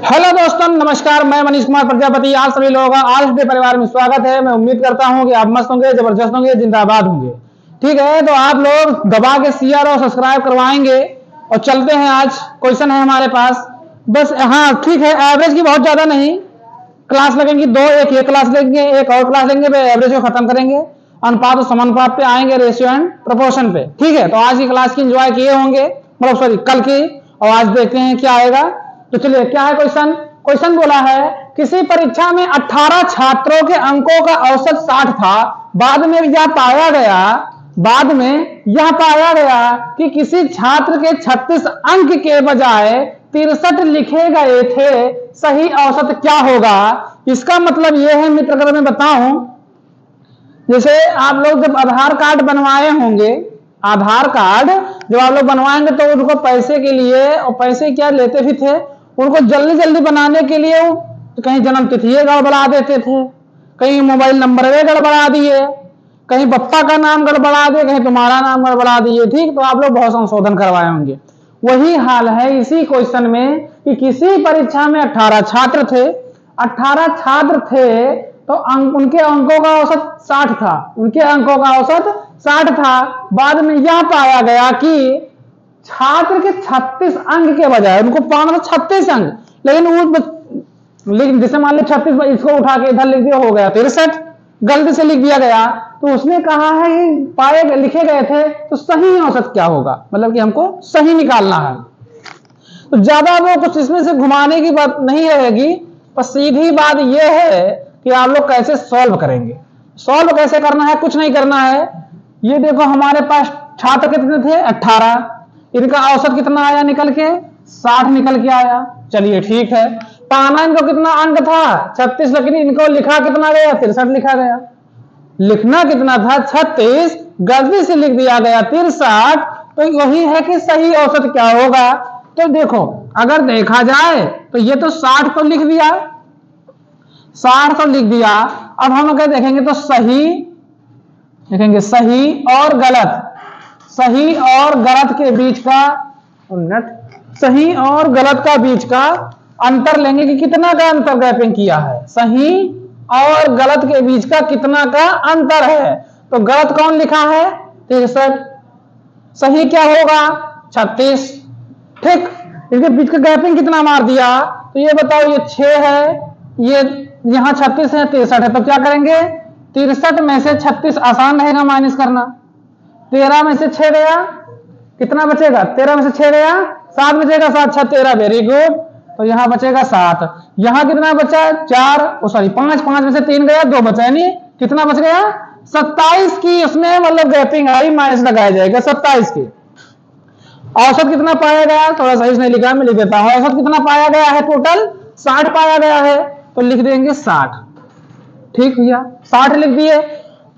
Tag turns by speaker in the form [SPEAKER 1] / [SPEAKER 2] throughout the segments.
[SPEAKER 1] Hello दोस्तों, नमस्कार। मैं मनीष कुमार प्रजापति आप सभी लोगों का आज के परिवार में स्वागत है। मैं उम्मीद करता हूं कि आप मस्त होंगे, जबरदस्त होंगे, जिंदाबाद होंगे। ठीक है, तो आप लोग दबा के शेयर और सब्सक्राइब करवाएंगे और चलते हैं। आज क्वेश्चन है हमारे पास, बस हाँ ठीक है। एवरेज की बहुत ज्यादा नहीं, क्लास लगेंगी दो, एक ये क्लास लेंगे, एक और क्लास लेंगे, एवरेज को खत्म करेंगे, अनुपात और समानुपात पे आएंगे, रेशियो एंड प्रोपोर्शन पे। ठीक है, तो आज की क्लास की एंजॉय किए होंगे, मतलब सॉरी कल की, और आज देखते हैं क्या आएगा। तो चलिए, क्या है क्वेश्चन। क्वेश्चन बोला है किसी परीक्षा में 18 छात्रों के अंकों का औसत 60 था। बाद में यह पाया गया कि किसी छात्र के 36 अंक के बजाय 63 लिखे गए थे। सही औसत क्या होगा? इसका मतलब यह है मित्र, अगर मैं बताऊं, जैसे आप लोग जब आधार कार्ड बनवाए होंगे, आधार कार्ड जब आप लोग बनवाएंगे तो उनको पैसे के लिए, और पैसे क्या लेते भी थे, उनको जल्दी जल्दी बनाने के लिए तो कहीं जन्म तिथि गड़बड़ा देते थे, कहीं मोबाइल नंबर गड़बड़ा दिए, कहीं पप्पा का नाम गड़बड़ा दिए, कहीं तुम्हारा नाम गड़बड़ा दिए। ठीक, तो आप लोग बहुत संशोधन करवाए होंगे। वही हाल है इसी क्वेश्चन में कि किसी परीक्षा में 18 छात्र थे, 18 छात्र थे, तो उनके अंकों का औसत 60 था, उनके अंकों का औसत 60 था। बाद में यह पाया गया कि छात्र के 36 अंक के बजाय उनको पाना था 36 अंक, लेकिन जैसे मान ली 36, इसको उठा के इधर लिख दिया, हो गया 63, गलती से लिख दिया गया। तो उसने कहा है कि लिखे गए थे, तो सही औसत क्या होगा, मतलब कि हमको सही निकालना है। तो ज्यादा वो कुछ इसमें से घुमाने की बात नहीं रहेगी, पर सीधी बात यह है कि आप लोग कैसे सॉल्व करेंगे। सॉल्व कैसे करना है, कुछ नहीं करना है। ये देखो, हमारे पास छात्र कितने थे? 18। इनका औसत कितना आया निकल के? 60 निकल के आया। चलिए ठीक है, पाना इनको कितना अंक था? 36, लेकिन इनको लिखा कितना गया? 63 लिखा गया। लिखना कितना था? 36, गलती से लिख दिया गया 63। तो वही है कि सही औसत क्या होगा। तो देखो, अगर देखा जाए तो ये तो 60 तो लिख दिया, 60 तो लिख दिया। अब हम क्या देखेंगे? तो सही देखेंगे, सही और गलत, सही और गलत के बीच का सही और गलत का बीच का अंतर लेंगे कि कितना का अंतर गैपिंग किया है। सही और गलत के बीच का कितना का अंतर है। तो गलत कौन लिखा है? 63। सही क्या होगा? 36। ठीक, इसके बीच का गैपिंग कितना मार दिया? तो ये बताओ, ये 6 है, ये यहां 36 है, 63 है, तो क्या करेंगे? 63 में से 36 आसान रहेगा माइनस करना। 13 में से 6 गया, कितना बचेगा? 13 में से 6 गया, 7 बचेगा, 7 6 13, वेरी गुड। तो यहां बचेगा 7। यहां कितना बचा? 4, सॉरी 5, 5 में से 3 गया, 2 बचा, यानी कितना बच गया? 27 की उसमें मतलब गैपिंग आई, माइनस लगाया जाएगा 27 की। औसत कितना पाया गया? थोड़ा सही नहीं लिखा, मैं लिख देता हूं। औसत कितना पाया गया है? टोटल 60 पाया गया है, तो लिख देंगे 60। ठीक भैया, 60 लिख दिए।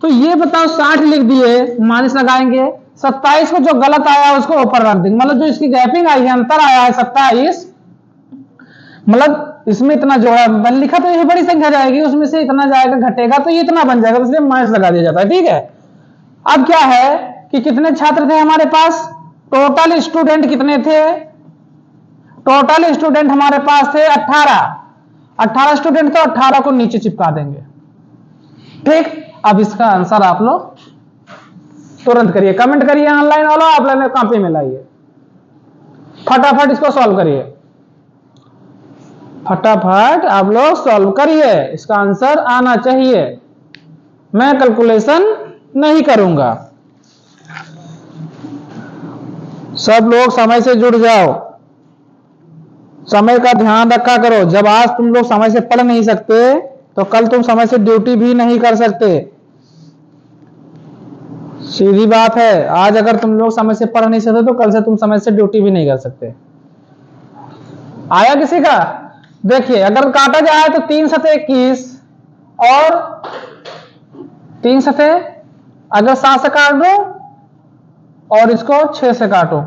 [SPEAKER 1] तो ये बताओ, 60 लिख दिए, माइनस लगाएंगे। 27 को जो गलत आया उसको ऊपर रख देंगे, मतलब जो इसकी गैपिंग आई है, अंतर आया है 27, मतलब इसमें इतना जोड़ा लिखा तो ये बड़ी संख्या जाएगी, उसमें से इतना जाएगा, घटेगा तो ये इतना बन जाएगा, तो इसलिए माइनस लगा दिया जाता है। ठीक है, अब क्या है कि कितने छात्र थे हमारे पास? टोटल स्टूडेंट कितने थे? टोटल स्टूडेंट हमारे पास थे 18 स्टूडेंट, तो 18 को नीचे चिपका देंगे। ठीक, अब इसका आंसर आप लोग तुरंत करिए, कमेंट करिए, ऑनलाइन वाला ऑफलाइन कॉपी में लाइए, फटाफट इसको सॉल्व करिए, फटाफट आप लोग सॉल्व करिए। इसका आंसर आना चाहिए, मैं कैलकुलेशन नहीं करूंगा। सब लोग समय से जुड़ जाओ, समय का ध्यान रखा करो। जब आज तुम लोग समय से पढ़ नहीं सकते तो कल तुम समय से ड्यूटी भी नहीं कर सकते। सीधी बात है, आज अगर तुम लोग समय से पढ़ नहीं सकते तो कल से तुम समय से ड्यूटी भी नहीं कर सकते। आया किसी का? देखिए, अगर काटा जाए तो 3 सते 21 और 3 सते, अगर 7 से काट दो और इसको 6 से काटो,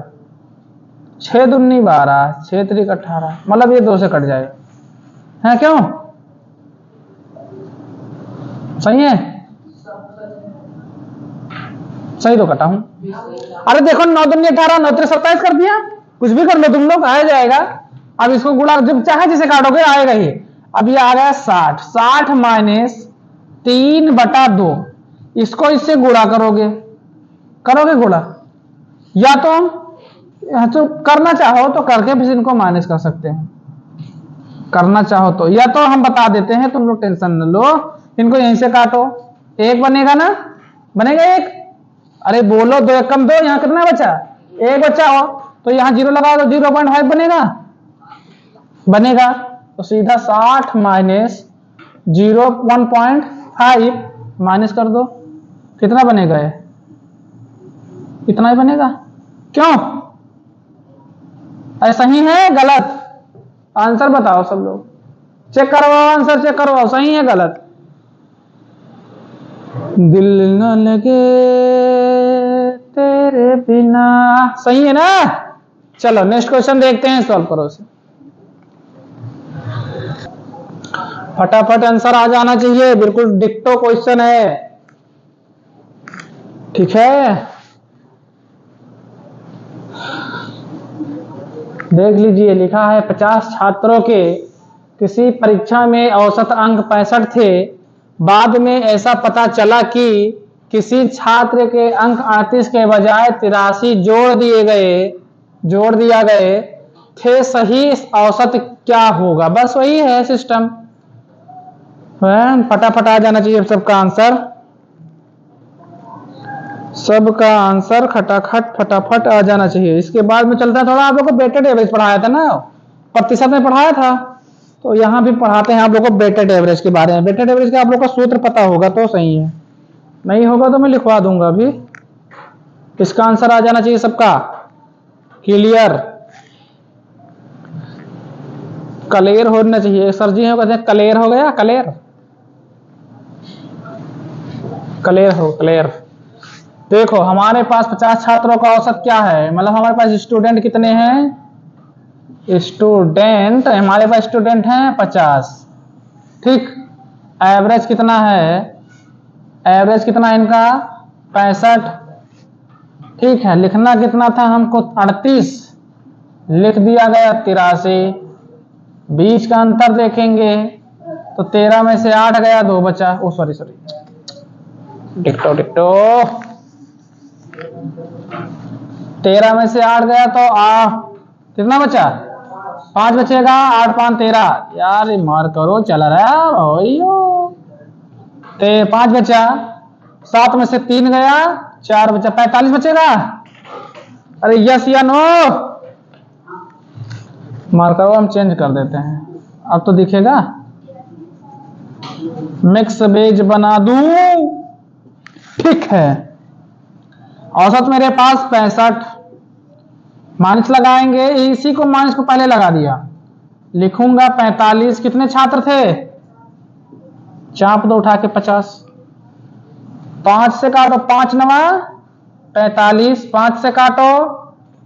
[SPEAKER 1] 6 दूनी 12, 6 त्रिक 18, मतलब ये 2 से कट जाए है। क्यों? सही है, सही तो कटा हूं। अरे देखो, 9 दूनी 18, 9 त्रिक 27 कर दिया, कुछ भी कर लो तुम लोग, आ जाएगा। अब इसको गुणा जब चाहे जिसे काटोगे आएगा ही। अब ये आ गया 60, 60 माइनस 3/2, इसको इससे गुणा करोगे, करोगे गुणा, या तो करना चाहो तो करके फिर इनको माइनस कर सकते हैं, करना चाहो तो, या तो हम बता देते हैं, तुम लोग टेंशन न लो, इनको यहीं से काटो, एक बनेगा ना, बनेगा एक, अरे बोलो 2 1 कम 2, यहाँ कितना बचा, एक बचा हो, तो यहाँ 0 लगा दो, 0.5 बनेगा, बनेगा, तो सीधा 60 माइनस 1.5 माइनस कर दो, कितना बनेगा ये, इतना ही बनेगा। क्यों, ऐसा ही है गलत, आंसर बताओ सब लोग, चेक करवाओ, आंसर चेक करवाओ, सही है गलत। दिल न लगे तेरे बिना, सही है ना। चलो नेक्स्ट क्वेश्चन देखते हैं, सॉल्व करो उसे, फटाफट आंसर आ जाना चाहिए, बिल्कुल डिक्टो क्वेश्चन है, ठीक है। देख लीजिए, लिखा है 50 छात्रों के किसी परीक्षा में औसत अंक 65 थे, बाद में ऐसा पता चला कि किसी छात्र के अंक 38 के बजाय 83 जोड़ दिया गए थे, सही औसत क्या होगा। बस वही है सिस्टम, फटाफट आ जाना चाहिए सबका आंसर, सबका आंसर खटाखट फटाफट आ जाना चाहिए। इसके बाद में चलता है थोड़ा, आप लोग को वेटेड एवरेज पढ़ाया था ना, प्रतिशत में पढ़ाया था, तो यहाँ भी पढ़ाते हैं आप लोग को वेटेड एवरेज के बारे में। वेटेड एवरेज का आप लोग को सूत्र पता होगा तो सही है, नहीं होगा तो मैं लिखवा दूंगा अभी। इसका आंसर आ जाना चाहिए सबका, क्लियर, क्लियर होना चाहिए। सर जी हो कहते हैं क्लियर हो गया, क्लियर, क्लियर हो, क्लियर। देखो हमारे पास 50 छात्रों का औसत क्या है, मतलब हमारे पास स्टूडेंट कितने हैं, स्टूडेंट हमारे पास स्टूडेंट हैं 50, ठीक। एवरेज कितना है, एवरेज कितना है इनका 65, ठीक है। लिखना कितना था हमको 38, लिख दिया गया 83, बीच का अंतर देखेंगे तो 13 में से 8 गया, 2 बचा, ओ सॉरी डिक्टो 13 में से 8 गया तो कितना बचा, 5 बचेगा, 8 5 13, यार मार करो चल रहा है, 5 बचा, 7 में से 3 गया, 4 बचा, 45 बचेगा। अरे यस या नो, मार करो, हम चेंज कर देते हैं, अब तो दिखेगा, मिक्स वेज बना दूं, ठीक है। औसत मेरे पास 65, माइनस लगाएंगे, इसी को माइनस को पहले लगा दिया, लिखूंगा 45, कितने छात्र थे, चाप दो उठा के 50, 5 से काटो, 5 9 45, 5 से काटो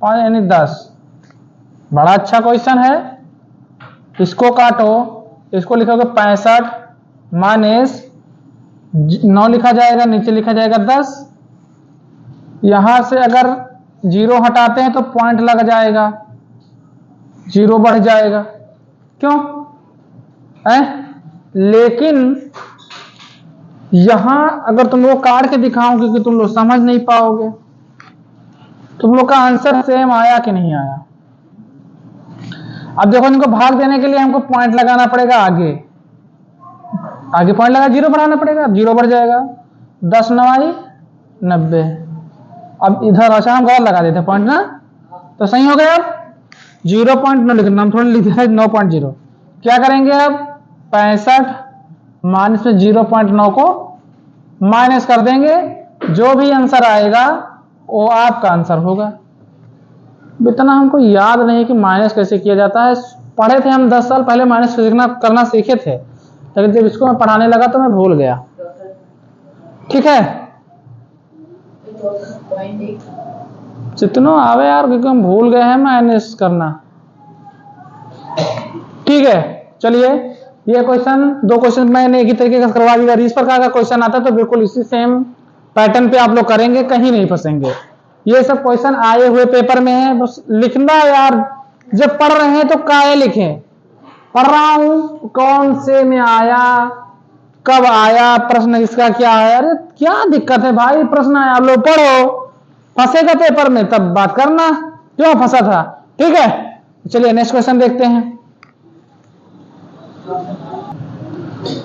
[SPEAKER 1] 5 यानी 10, बड़ा अच्छा क्वेश्चन है। इसको काटो, इसको लिखोगे 65 माइनस 9 लिखा जाएगा, नीचे लिखा जाएगा 10, यहां से अगर 0 हटाते हैं तो पॉइंट लग जाएगा, 0 बढ़ जाएगा, क्यों लेकिन यहां अगर तुम लोग काट के दिखाओगे कि तुम लोग समझ नहीं पाओगे, तुम लोग का आंसर सेम आया कि नहीं आया। अब देखो इनको भाग देने के लिए हमको पॉइंट लगाना पड़ेगा, आगे पॉइंट लगा 0 बढ़ाना पड़ेगा, 0 बढ़ जाएगा, 10 9 90। अब इधर अच्छा हम गलत लगा देते पॉइंट ना, तो सही हो गया। अब 0.9 लिखना, हम थोड़ा लिख देते 9.0, क्या करेंगे अब 65 माइनस में 0.9 को माइनस कर देंगे, जो भी आंसर आएगा वो आपका आंसर होगा। इतना हमको याद नहीं कि माइनस कैसे किया जाता है, पढ़े थे हम 10 साल पहले माइनस करना सीखे थे, लेकिन जब इसको मैं पढ़ाने लगा तो मैं भूल गया, ठीक है। जितना आवे यार, क्योंकि हम भूल गए हैं माइनस करना, ठीक है। चलिए ये क्वेश्चन, 2 क्वेश्चन मैंने एक ही तरीके से करवा दिया। इस प्रकार का क्वेश्चन आता है तो बिल्कुल इसी सेम पैटर्न पे आप लोग करेंगे, कहीं नहीं फंसेंगे। ये सब क्वेश्चन आए हुए पेपर में है, बस लिखना यार जब पढ़ रहे हैं तो काहे लिखें, पढ़ रहा हूं कौन से में आया, कब आया, प्रश्न इसका क्या है। अरे क्या दिक्कत है भाई, प्रश्न आया आप लोग पढ़ो, फंसेगा पेपर में तब बात करना क्यों फंसा था। ठीक है, चलिए नेक्स्ट क्वेश्चन देखते हैं।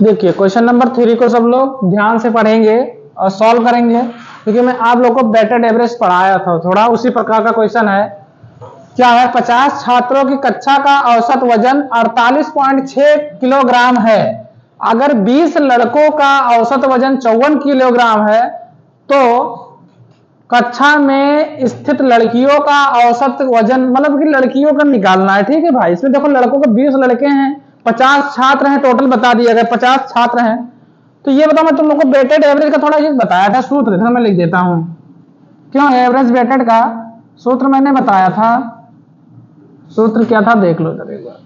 [SPEAKER 1] देखिए क्वेश्चन नंबर 3 को सब लोग ध्यान से पढ़ेंगे और सॉल्व करेंगे, क्योंकि मैं आप लोगों को वेटेड एवरेज पढ़ाया था, थोड़ा उसी प्रकार का क्वेश्चन है। क्या है, 50 छात्रों की कक्षा का औसत वजन 48.6 किलोग्राम है। अगर 20 लड़कों का औसत वजन 54 किलोग्राम है तो कक्षा में स्थित लड़कियों का औसत वजन, मतलब कि लड़कियों का निकालना है। ठीक है भाई, इसमें देखो लड़कों के 20 लड़के हैं, 50 छात्र हैं, टोटल बता दिया गया 50 छात्र हैं। तो ये बताओ, मैं तुम लोग को वेटेड एवरेज का थोड़ा ये बताया था सूत्र, मैं लिख देता हूं क्यों। एवरेज वेटेड का सूत्र मैंने बताया था, सूत्र क्या था देख लो इधर एक बार।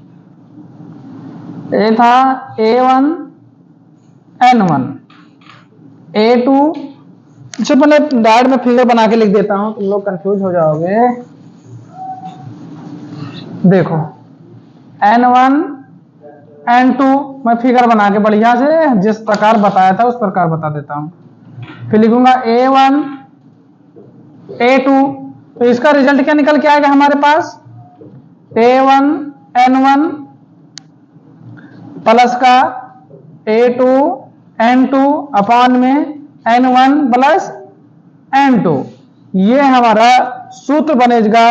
[SPEAKER 1] ए था A1 N1 A2, जो पहले डायरेक्ट में फिगर बना के लिख देता हूं, तुम लोग कंफ्यूज हो जाओगे। देखो N1 N2 मैं फिगर बना के बढ़िया से जिस प्रकार बताया था उस प्रकार बता देता हूं। फिर लिखूंगा A1 A2, तो इसका रिजल्ट क्या निकल के आएगा हमारे पास, A1 N1 प्लस का A2 N2 अपान में N1 प्लस N2। ये हमारा सूत्र बनेगा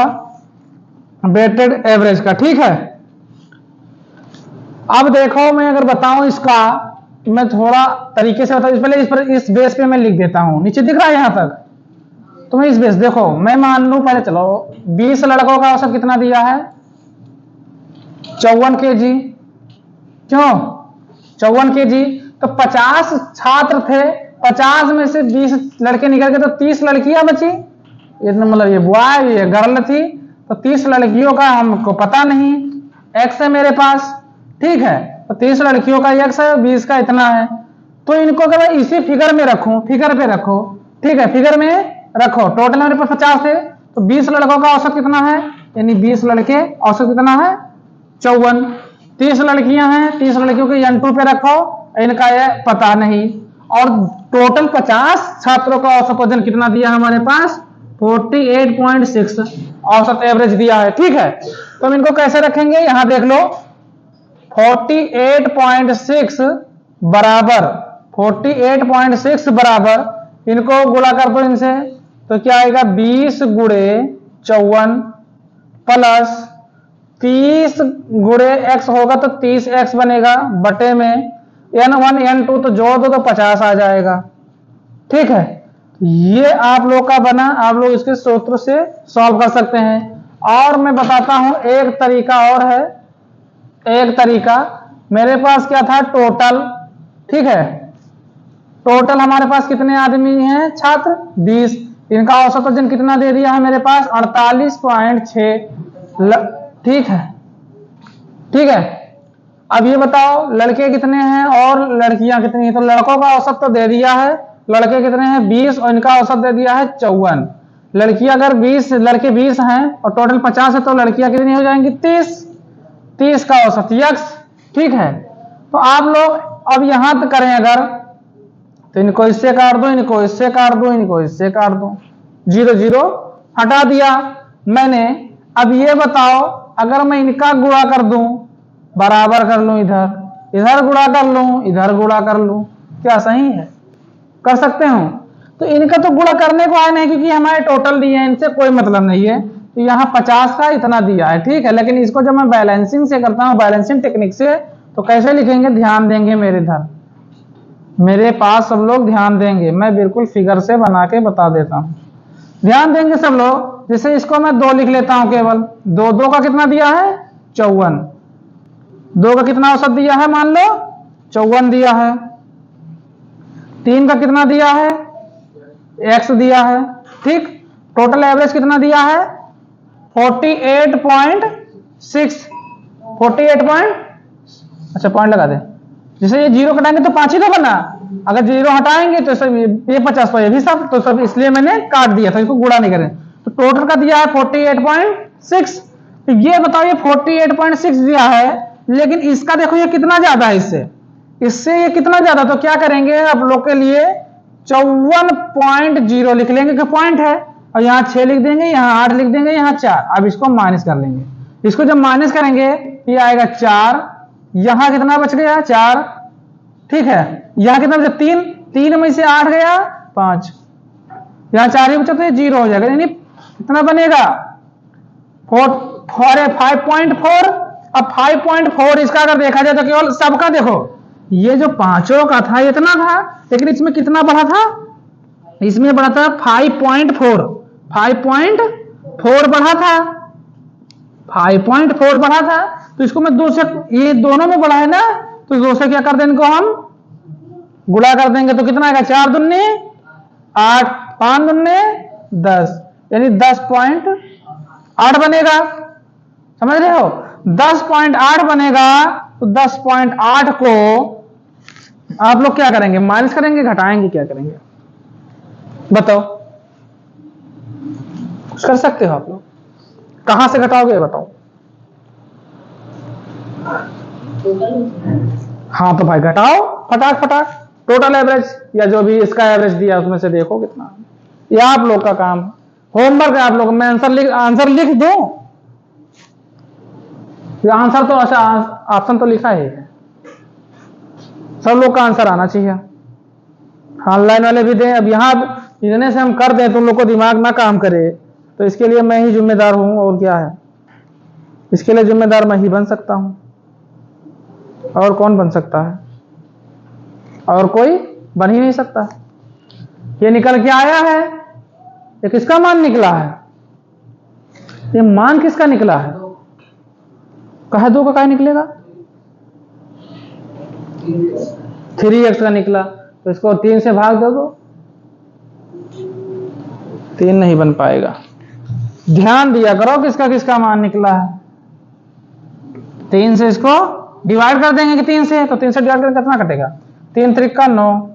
[SPEAKER 1] वेटेड एवरेज का। ठीक है, अब देखो मैं अगर बताऊं इसका, मैं थोड़ा तरीके से बताऊं, पहले इस बेस पे मैं लिख देता हूं, नीचे दिख रहा है यहां तक, तो मैं इस बेस, देखो मैं मान लूं पहले, चलो 20 लड़कों का औसत कितना दिया है 54 kg, क्यों 54 kg, तो 50 छात्र थे, 50 में से 20 लड़के निकल गए तो 30 लड़कियां बची। इतना मतलब ये बॉय ये गर्ल थी, तो 30 लड़कियों का हमको पता नहीं, एक्स है मेरे पास। ठीक है, तो 30 लड़कियों का एक्स है, 20 का इतना है, तो इनको अगर मैं इसी फिगर में रखूं, फिगर पे रखो, ठीक है फिगर में रखो, टोटल मेरे पास 50 थे, तो 20 लड़कों का औसत कितना है, यानी 20 लड़के औसत कितना है 54, 30 लड़कियां हैं, 30 लड़कियों को N2 पे रखो, इनका ये पता नहीं, और टोटल 50 छात्रों का औसत वजन कितना दिया हमारे पास 48.6 औसत एवरेज दिया है। ठीक है, तो हम इनको कैसे रखेंगे, यहां देख लो 48.6 बराबर 48.6 बराबर, इनको गुणा कर दो इनसे, तो क्या आएगा 20 गुणे 54 प्लस 30 गुणे x होगा तो 30x बनेगा, बटे में N1 N2 तो जोड़ दो तो 50 आ जाएगा। ठीक है, ये आप लोग का बना, आप लोग इसके सूत्र से सॉल्व कर सकते हैं। और मैं बताता हूं एक तरीका और है, एक तरीका मेरे पास क्या था टोटल, ठीक है टोटल हमारे पास कितने आदमी हैं छात्र 20, इनका औसत वजन कितना दे दिया है मेरे पास 48.6। ठीक है, ठीक है, अब ये बताओ लड़के कितने हैं और लड़कियां कितनी हैं, तो लड़कों का औसत तो दे दिया है, लड़के कितने हैं 20 और इनका औसत दे दिया है 54। लड़कियां अगर 20, लड़के 20 हैं और टोटल 50 है, तो लड़कियां कितनी हो जाएंगी 30 का औसत यक्स। ठीक है, तो आप लोग अब यहां तक करें अगर, तो इनको इससे काट दो, इनको इससे काट दो, इनको इससे काट दो, 0 0 हटा दिया मैंने। अब ये बताओ अगर मैं इनका गुणा कर दूं, बराबर कर लूं, इधर गुणा कर लूं, इधर गुणा कर लूं, क्या सही है, कर सकते हो। तो इनका तो गुणा करने को आया नहीं, क्योंकि हमारे टोटल दिए हैं, इनसे कोई मतलब नहीं है, तो यहाँ 50 का इतना दिया है। ठीक है, लेकिन इसको जब मैं बैलेंसिंग से करता हूँ, बैलेंसिंग टेक्निक से, तो कैसे लिखेंगे, ध्यान देंगे मेरे इधर, मेरे पास सब लोग ध्यान देंगे, मैं बिल्कुल फिगर से बना के बता देता हूं, ध्यान देंगे सब लोग। जैसे इसको मैं 2 लिख लेता हूं, केवल 2 2 का कितना दिया है 54, 2 का कितना औसत दिया है, मान लो 54 दिया है, 3 का कितना दिया है x दिया है। ठीक, टोटल एवरेज कितना दिया है 48.6, 48 अच्छा पॉइंट लगा दे, जैसे ये 0 कटाएंगे तो 5 ही तो बना, अगर 0 हटाएंगे तो सब ये 50, तो ये भी सब, तो सब इसलिए मैंने काट दिया था, इसको गुणा नहीं करें। तो टोटल का दिया है 48.6, तो ये बताओ, ये 48.6 दिया है, लेकिन इसका देखो ये कितना ज्यादा है इससे ये कितना ज्यादा, तो क्या करेंगे आप लोग के लिए 54.0 लिख लेंगे कि पॉइंट है, और यहाँ 6 लिख देंगे, यहाँ 8 लिख देंगे, यहाँ 4। अब इसको माइनस कर लेंगे, इसको जब माइनस करेंगे ये आएगा 4, यहाँ कितना बच गया 4, ठीक है, यहाँ कितना बचा 3, 3 में से 8 गया 5, यहाँ 4 ही बचा तो ये 0 हो जाएगा, यानी कितना बनेगा 5.4। अब 5.4 इसका अगर देखा जाए तो केवल सबका देखो, ये जो पांचों का था इतना था, लेकिन इसमें कितना बढ़ा था, इसमें बढ़ा था 5.4 बढ़ा था, 5.4 बढ़ा था। तो इसको मैं 2 से, ये दोनों में बढ़ा है ना, तो 2 से क्या कर दें, इनको हम गुणा कर देंगे, तो कितना आएगा 4 दूनी 8, 5 दूनी 10, यानी 10.8 बनेगा। समझ रहे हो, 10.8 बनेगा। तो 10.8 को आप लोग क्या करेंगे, माइनस करेंगे, घटाएंगे, क्या करेंगे बताओ, कुछ कर सकते हो आप लोग, कहां से घटाओगे बताओ। हाँ तो भाई घटाओ फटाक फटाक, टोटल एवरेज या जो भी इसका एवरेज दिया उसमें से देखो कितना, ये आप लोग का काम, होमवर्क है आप लोग। मैं आंसर लिख दूं, आंसर तो अच्छा, ऑप्शन तो लिखा ही है, सब लोग का आंसर आना चाहिए, ऑनलाइन वाले भी दें। अब यहाँ इतने से हम कर दें तुम लोग को दिमाग ना काम करे, तो इसके लिए मैं ही जिम्मेदार हूं, और क्या है, इसके लिए जिम्मेदार मैं ही बन सकता हूं, और कौन बन सकता है, और कोई बन ही नहीं सकता। ये निकल के आया है, ये किसका मान निकला है, ये मान किसका निकला है, कहा 2 का क्या निकलेगा, 3x का निकला, तो इसको 3 से भाग दो, 3 नहीं बन पाएगा। ध्यान दिया करो किसका किसका मान निकला है। 3 से इसको डिवाइड कर देंगे कि 3 से, तो 3 से डिवाइड करके कितना कटेगा, 3 त्रिक का 9,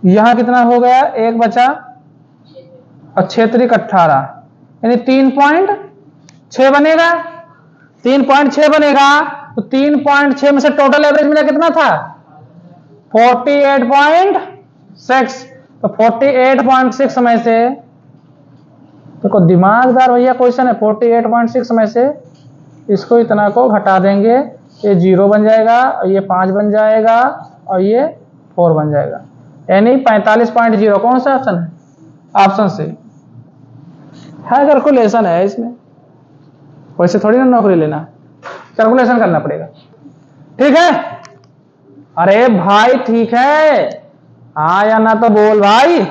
[SPEAKER 1] यहां कितना हो गया 1 बचा, और 6 त्रिक 18, यानी 3.6 बनेगा, 3.6 बनेगा। तो 3.6 में से टोटल एवरेज मेरा कितना था 48.6, तो 48.6 में से, देखो दिमागदार भैया क्वेश्चन है, 48.6 में से इसको इतना को घटा देंगे, ये 0 बन जाएगा, ये 5 बन जाएगा, और ये 4 बन जाएगा, यानी 45.0। कौन सा ऑप्शन है, ऑप्शन से है, कैलकुलेशन है इसमें, वैसे थोड़ी ना नौकरी लेना, कैलकुलेशन करना पड़ेगा, ठीक है। अरे भाई ठीक है, हाँ या ना तो बोल भाई,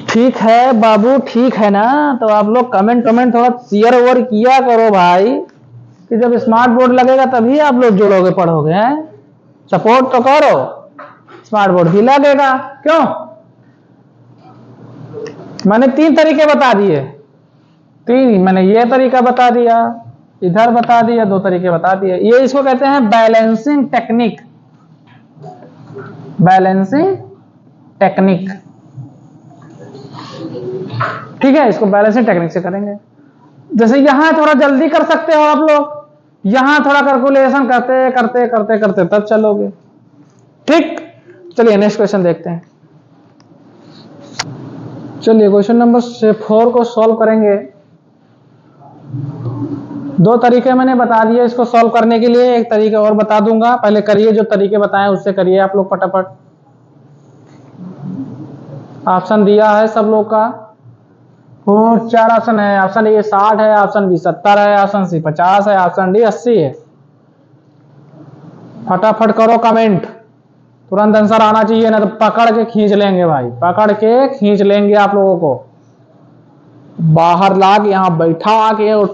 [SPEAKER 1] ठीक है बाबू, ठीक है ना। तो आप लोग कमेंट थोड़ा शेयर ओवर किया करो भाई, कि जब स्मार्ट बोर्ड लगेगा तभी आप लोग जुड़ोगे पढ़ोगे, हैं, सपोर्ट तो करो, स्मार्ट बोर्ड भी लगेगा। क्यों, मैंने 3 तरीके बता दिए, 3 मैंने ये तरीका बता दिया, इधर बता दिया, 2 तरीके बता दिए। ये इसको कहते हैं बैलेंसिंग टेक्निक, बैलेंसिंग टेक्निक, ठीक है, इसको बैलेंसिंग टेक्निक से करेंगे। जैसे यहां थोड़ा जल्दी कर सकते हो आप लोग, यहां थोड़ा कैलकुलेशन करते करते करते करते तब चलोगे, ठीक। चलिए नेक्स्ट क्वेश्चन देखते हैं। चलिए क्वेश्चन नंबर 4 को सॉल्व करेंगे। 2 तरीके मैंने बता दिए इसको सॉल्व करने के लिए, एक तरीका और बता दूंगा, पहले करिए, जो तरीके बताएं उससे करिए आप लोग फटाफट। ऑप्शन दिया है सब लोग का, 4 ऑप्शन है, ऑप्शन ए 60 है, ऑप्शन बी 70 है, ऑप्शन सी 50 है, ऑप्शन डी 80 है। फटाफट करो कमेंट, तुरंत आंसर आना चाहिए, ना तो पकड़ के खींच लेंगे भाई, पकड़ के खींच लेंगे आप लोगों को, बाहर ला के यहाँ बैठा के और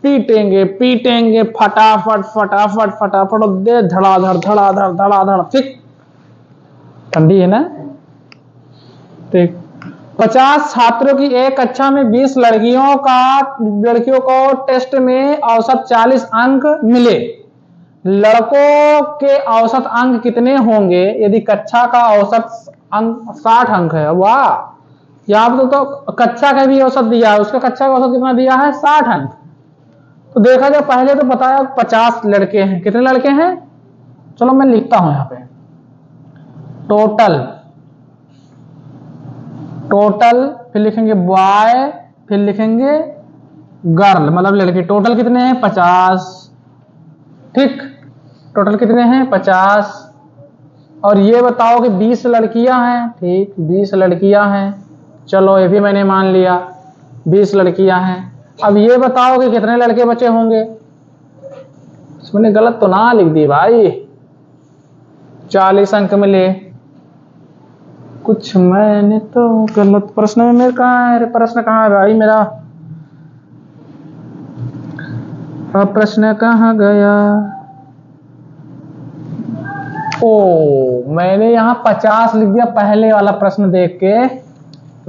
[SPEAKER 1] पीटेंगे पीटेंगे, फटाफट फटाफट फटाफट दे, धड़ाधड़ धड़ाधड़ धड़ाधड़, ठीक। ठंडी है ना, ठीक। 50 छात्रों की एक कक्षा में 20 लड़कियों को टेस्ट में औसत 40 अंक मिले, लड़कों के औसत अंक कितने होंगे यदि कक्षा का औसत अंक 60 अंक है। वाह, यहाँ पे तो कक्षा का भी औसत दिया है, उसका कक्षा का औसत कितना दिया है 60 अंक। तो देखा जाए पहले तो बताया 50 लड़के हैं, कितने लड़के हैं, चलो मैं लिखता हूं यहाँ पे टोटल, फिर लिखेंगे बॉय, फिर लिखेंगे गर्ल, मतलब लड़के टोटल कितने हैं 50। ठीक, टोटल कितने हैं 50। और ये बताओ कि 20 लड़कियां हैं। ठीक, 20 लड़कियां हैं, चलो ये भी मैंने मान लिया 20 लड़कियां हैं। अब ये बताओ कि कितने लड़के बचे होंगे। इसमें गलत तो ना लिख दी भाई, 40 अंक मिले। कुछ मैंने तो गलत प्रश्न में मेरे कहाँ है, प्रश्न कहाँ है भाई मेरा, प्रश्न कहाँ गया। ओ मैंने यहाँ 50 लिख दिया पहले वाला प्रश्न देख के,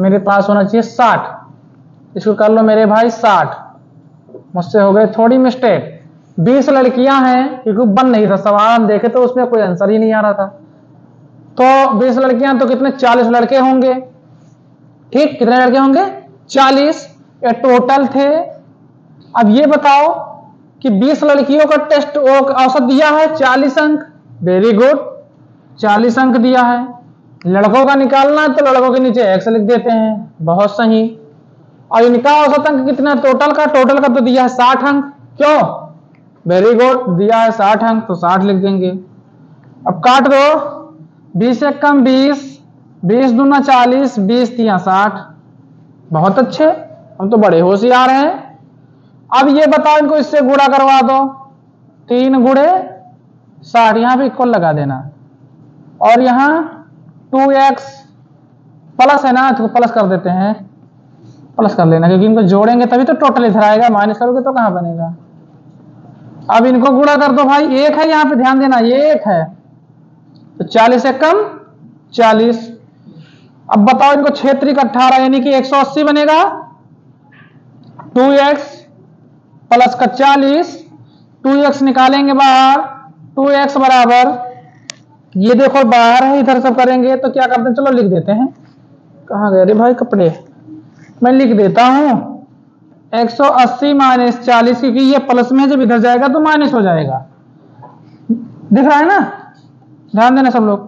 [SPEAKER 1] मेरे पास होना चाहिए 60। इसको कर लो मेरे भाई 60, मुझसे हो गए थोड़ी मिस्टेक। 20 लड़कियां हैं क्योंकि बन नहीं था सवाल, हम देखे तो उसमें कोई आंसर ही नहीं आ रहा था। तो 20 लड़कियां तो कितने 40 लड़के होंगे। ठीक, कितने लड़के होंगे 40, ये टोटल थे। अब ये बताओ कि 20 लड़कियों का टेस्ट औसत दिया है 40 अंक, वेरी गुड, 40 अंक दिया है। लड़कों का निकालना है तो लड़कों के नीचे x लिख देते हैं, बहुत सही। और इनका औसत अंक कितना, टोटल का तो दिया है 60 अंक, क्यों, वेरी गुड, दिया है 60 अंक तो 60 लिख देंगे। अब काट दो, 20 से कम 20, 20 दूना 40, 20 तिया 60, बहुत अच्छे, हम तो बड़े होशियार हैं। अब ये बताओ इनको इससे गुणा करवा दो, 3 गुणे 60, यहां भी इक्वल लगा देना। और यहां 2x प्लस है ना, तो प्लस कर देते हैं, प्लस कर लेना, क्योंकि इनको जोड़ेंगे तभी तो टोटल इधर आएगा, माइनस करोगे तो कहां बनेगा। अब इनको गुणा कर दो भाई, एक है यहां पे ध्यान देना, ये एक है, तो 40 से कम 40। अब बताओ इनको क्षेत्रीय 18 यानी कि 180 बनेगा। 2x प्लस का 40, 2x निकालेंगे बाहर, 2x बराबर, ये देखो बाहर है, इधर सब करेंगे तो क्या करते हैं, चलो लिख देते हैं, कहाँ गए रे भाई कपड़े, मैं लिख देता हूं 180 माइनस 40, क्योंकि ये प्लस में जब इधर जाएगा तो माइनस हो जाएगा, दिख रहा है ना, ध्यान देना सब लोग।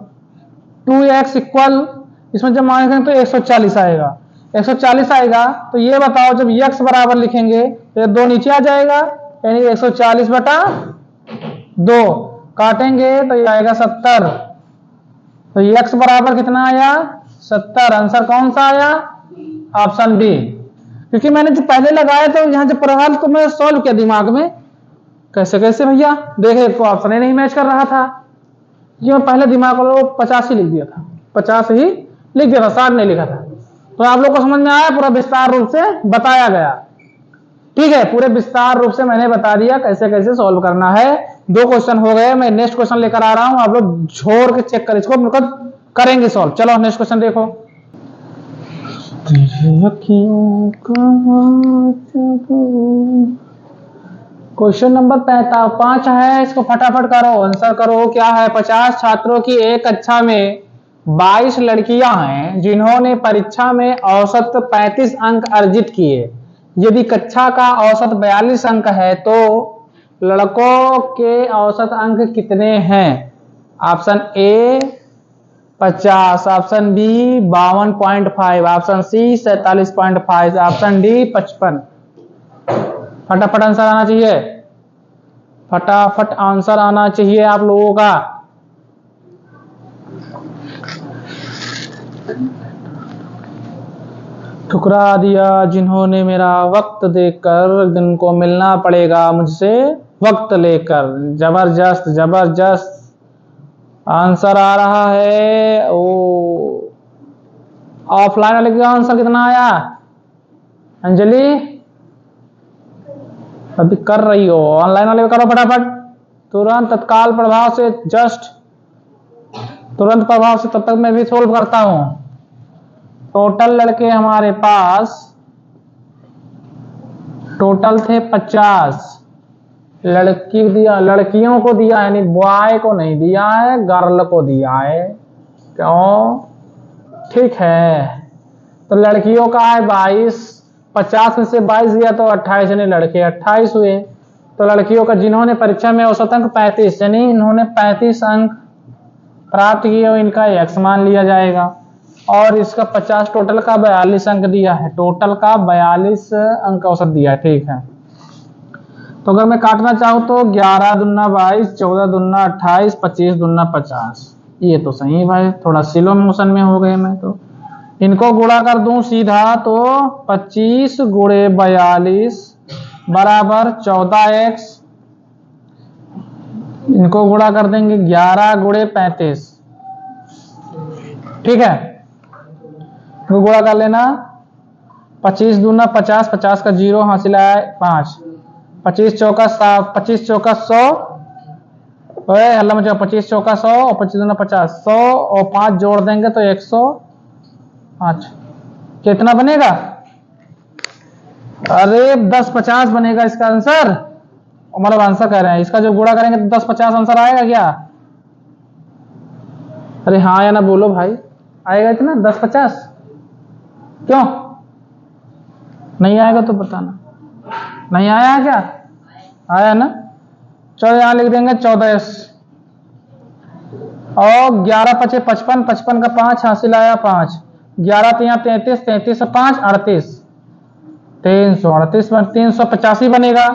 [SPEAKER 1] 2x इक्वल, इसमें जब माइनस करेंगे तो 140 आएगा, 140 आएगा। तो ये बताओ जब x बराबर लिखेंगे तो 2 नीचे आ जाएगा, यानी 140 बटा 2, काटेंगे तो ये आएगा 70। तो x बराबर कितना आया 70, आंसर कौन सा आया, ऑप्शन बी। क्योंकि मैंने जो पहले लगाया तो यहाँ जब प्रहाल तो मैं सॉल्व किया दिमाग में, कैसे कैसे भैया देखे तो ऑप्शन ही नहीं मैच कर रहा था, ये मैं पहले दिमाग को 50 ही लिख दिया था, 50 ही लिख दिया था, 60 नहीं लिखा था। तो आप लोग को समझ में आया, पूरा विस्तार रूप से बताया गया, ठीक है, पूरे विस्तार रूप से मैंने बता दिया कैसे कैसे सॉल्व करना है। 2 क्वेश्चन हो गए, मैं नेक्स्ट क्वेश्चन लेकर आ रहा हूं, आप लोग छोड़ के चेक कर, इसको मतलब करेंगे सॉल्व। चलो नेक्स्ट क्वेश्चन देखो। क्वेश्चन नंबर 5 है, इसको फटाफट करो, आंसर करो क्या है। 50 छात्रों की एक कक्षा में 22 लड़कियां हैं जिन्होंने परीक्षा में औसत 35 अंक अर्जित किए। यदि कक्षा का औसत 42 अंक है तो लड़कों के औसत अंक कितने हैं। Option A 50, option B 52.5, option C 47.5, option D 55। फटाफट आंसर आना चाहिए, फटाफट आंसर आना चाहिए आप लोगों का। ठुकरा दिया जिन्होंने मेरा वक्त देकर, जिनको मिलना पड़ेगा मुझसे वक्त लेकर। जबरदस्त जबरदस्त आंसर आ रहा है। ओ ऑफलाइन वाले का आंसर कितना आया अंजलि, अभी कर रही हो, ऑनलाइन वाले करो फटाफट, तुरंत तत्काल प्रभाव से, जस्ट तुरंत प्रभाव से, तब तक मैं भी सोल्व करता हूं। टोटल लड़के हमारे पास टोटल थे 50, लड़की दिया, लड़कियों को दिया, यानी बॉय को नहीं दिया है, गर्ल को दिया है, क्यों, ठीक है। तो लड़कियों का है 22, 50 में से 22 दिया तो 28, यानी लड़के 28 हुए। तो लड़कियों का जिन्होंने परीक्षा में औसत अंक 35, यानी इन्होंने 35 अंक प्राप्त किए और इनका x मान लिया जाएगा। और इसका 50 टोटल का 42 अंक दिया है, टोटल का 42 अंक औसत दिया है, ठीक है। तो अगर मैं काटना चाहूँ तो 11 दूना 22, 14 दूना 28, 25 दूना 50, ये तो सही भाई, थोड़ा स्लो मोशन में हो गए मैं। तो इनको गुणा कर दूं सीधा तो 25 गुणे 42 बराबर 14x, इनको गुणा कर देंगे 11 गुणे 35, ठीक है। इनको गुणा कर लेना, 25 दूना 50, 50 का 0 हासिल आया 5, 25 चौका 25 चौका 100, हल्ला मचा, 25 चौका 100 और 25 दूना 50, 100 और 5 जोड़ देंगे तो 105, कितना बनेगा? अरे 1050 बनेगा इसका आंसर, मतलब आंसर कह रहे हैं, इसका जो गुणा करेंगे तो 1050 आंसर आएगा क्या? अरे हाँ या ना बोलो भाई, आएगा इतना 1050? क्यों नहीं आएगा तो बताना। नहीं आया क्या? आया ना? चलो यहां लिख देंगे 14 और 11 पचे 55, 55 का 5 हासिल आया 5, 11 तो यहाँ 33, 33 से 5 38, 338 385 बनेगा।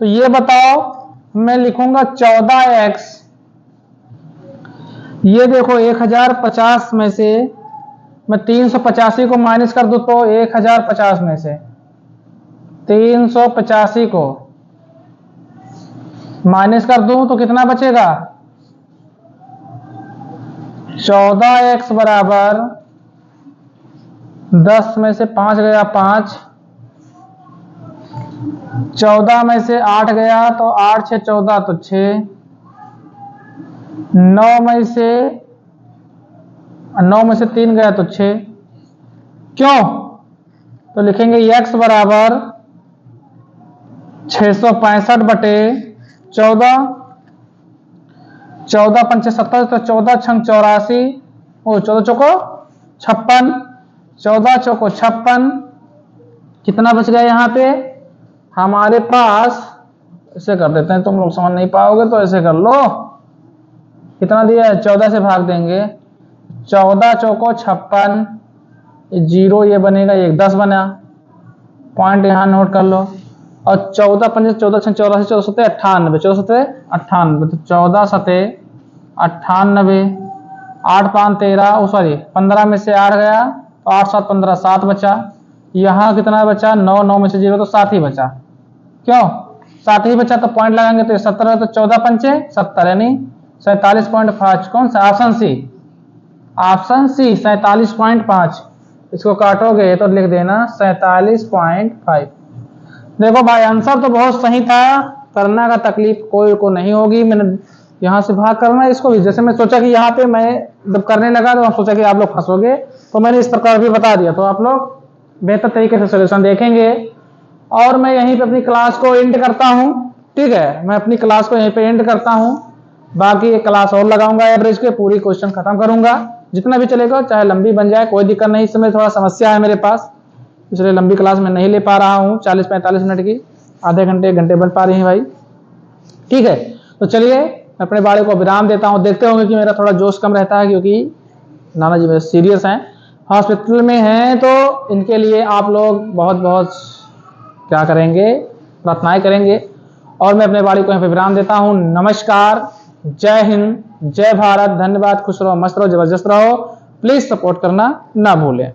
[SPEAKER 1] तो ये बताओ, मैं लिखूंगा 14x, ये देखो 1050 में से मैं 385 को माइनस कर दूं तो 1050 में से 385 को माइनस कर दूं तो कितना बचेगा? 14x बराबर 10 में से 5 गया 5, 14 में से 8 गया तो 8 6 14 तो 6, 9 में से 3 गया तो 6, क्यों? तो लिखेंगे x बराबर 665 बटे 14, 14 पंचे 70 तो 14 छंग 84, 14 चौको 56, 14 चौको 56, कितना बच गया यहाँ पे हमारे पास? ऐसे कर देते हैं, तुम लोग समझ नहीं पाओगे तो ऐसे कर लो, कितना दिया है? 14 से भाग देंगे, 14 चौको 56, 0 ये बनेगा, 1 10 बना, पॉइंट यहाँ नोट कर लो। और 14 पंजे 14 छंग 84, 14 सते 98, 14 सते 98, तो 14 सते 98, 8 5 13, सॉरी 15 में से 8 गया तो 8 7 15, 7 बचा। यहाँ कितना बचा? 9, 9 में से 0 तो 7 ही बचा, क्यों 7 ही बचा? तो पॉइंट लगाएंगे तो 17, तो 14 पंचे 70 यानी 47.5, कौन सा? Option C, option C 47.5। इसको काटोगे तो लिख देना 47.5। देखो भाई आंसर तो बहुत सही था, करना का तकलीफ कोई को नहीं होगी। मैंने यहाँ से भाग करना है इसको भी, जैसे मैं सोचा कि यहाँ पे मैं जब करने लगा तो सोचा कि आप लोग फंसोगे तो मैंने इस प्रकार भी बता दिया, तो आप लोग बेहतर तरीके से सोल्यूशन देखेंगे। और मैं यहीं पे अपनी क्लास को एंड करता हूँ, ठीक है, मैं अपनी क्लास को यहीं पे एंड करता हूँ। बाकी एक क्लास और लगाऊंगा एवरेज के, पूरी क्वेश्चन खत्म करूंगा, जितना भी चलेगा, चाहे लंबी बन जाए कोई दिक्कत नहीं। इस समय थोड़ा समस्या है मेरे पास, इसलिए लंबी क्लास में नहीं ले पा रहा हूँ, 40-45 मिनट की, आधे घंटे 1 घंटे बन पा रही है भाई, ठीक है। तो चलिए अपने बाड़े को विराम देता हूँ। देखते होंगे कि मेरा थोड़ा जोश कम रहता है, क्योंकि नाना जी मेरे सीरियस हैं, हॉस्पिटल में हैं, तो इनके लिए आप लोग बहुत बहुत क्या करेंगे, प्रार्थनाएं करेंगे। और मैं अपने बाड़ी को यहाँ पे विराम देता हूँ। नमस्कार, जय हिंद, जय भारत, धन्यवाद, खुश रहो, मस्त रहो, जबरदस्त रहो। प्लीज सपोर्ट करना ना भूलें।